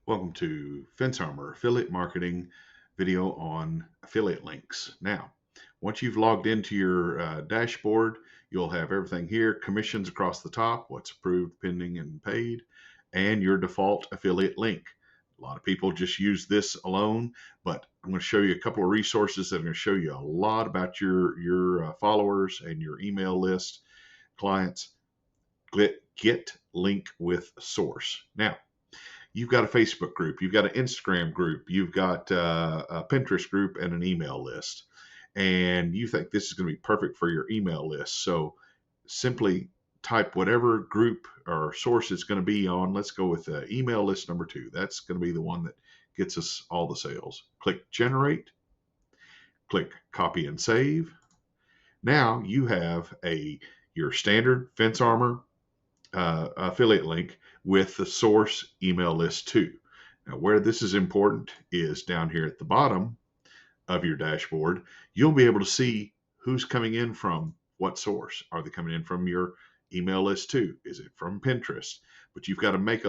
Welcome to Fence Armor Affiliate Marketing video on affiliate links. Now, once you've logged into your dashboard, you'll have everything here, commissions across the top, what's approved, pending, and paid, and your default affiliate link. A lot of people just use this alone, but I'm going to show you a couple of resources that are going to show you a lot about your followers and your email list, clients. Get link with source. Now, you've got a Facebook group, you've got an Instagram group, you've got a Pinterest group and an email list, and you think this is going to be perfect for your email list. So simply type whatever group or source it's going to be on. Let's go with email list number 2. That's going to be the one that gets us all the sales. Click generate, click copy and save. Now you have your standard Fence Armor affiliate link with the source email list too. Now, where this is important is down here at the bottom of your dashboard. You'll be able to see who's coming in from what source. Are they coming in from your email list too? Is it from Pinterest? But you've got to make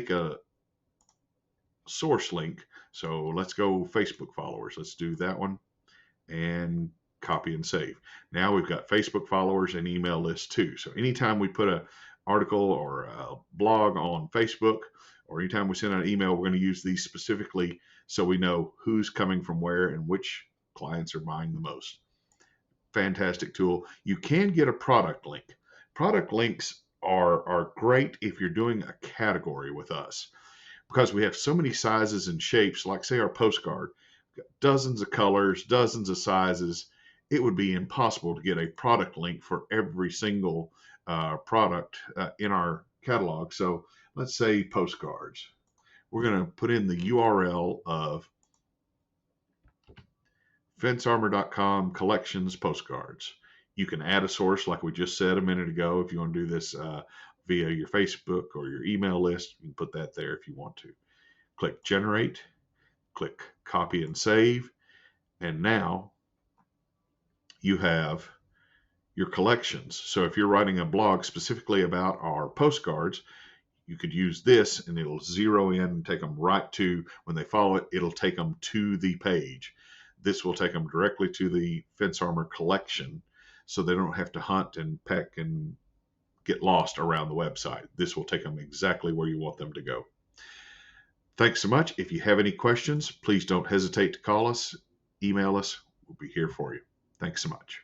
a source link. So let's go Facebook followers. Let's do that one and copy and save. Now we've got Facebook followers and email list too. So anytime we put a article or a blog on Facebook, or anytime we send out an email, we're going to use these specifically so we know who's coming from where and which clients are buying the most. Fantastic tool. You can get a product link. Product links are great if you're doing a category with us, because we have so many sizes and shapes. Like say our postcard, dozens of colors, dozens of sizes. It would be impossible to get a product link for every single product in our catalog. So let's say postcards. We're going to put in the URL of fencearmor.com collections postcards. You can add a source like we just said a minute ago. If you want to do this via your Facebook or your email list, you can put that there if you want to. Click generate, click copy and save, and now you have your collections. So if you're writing a blog specifically about our postcards, you could use this and it'll zero in and take them right to, when they follow it, it'll take them to the page. This will take them directly to the Fence Armor collection, so they don't have to hunt and peck and get lost around the website. This will take them exactly where you want them to go. Thanks so much. If you have any questions, please don't hesitate to call us, email us. We'll be here for you. Thanks so much.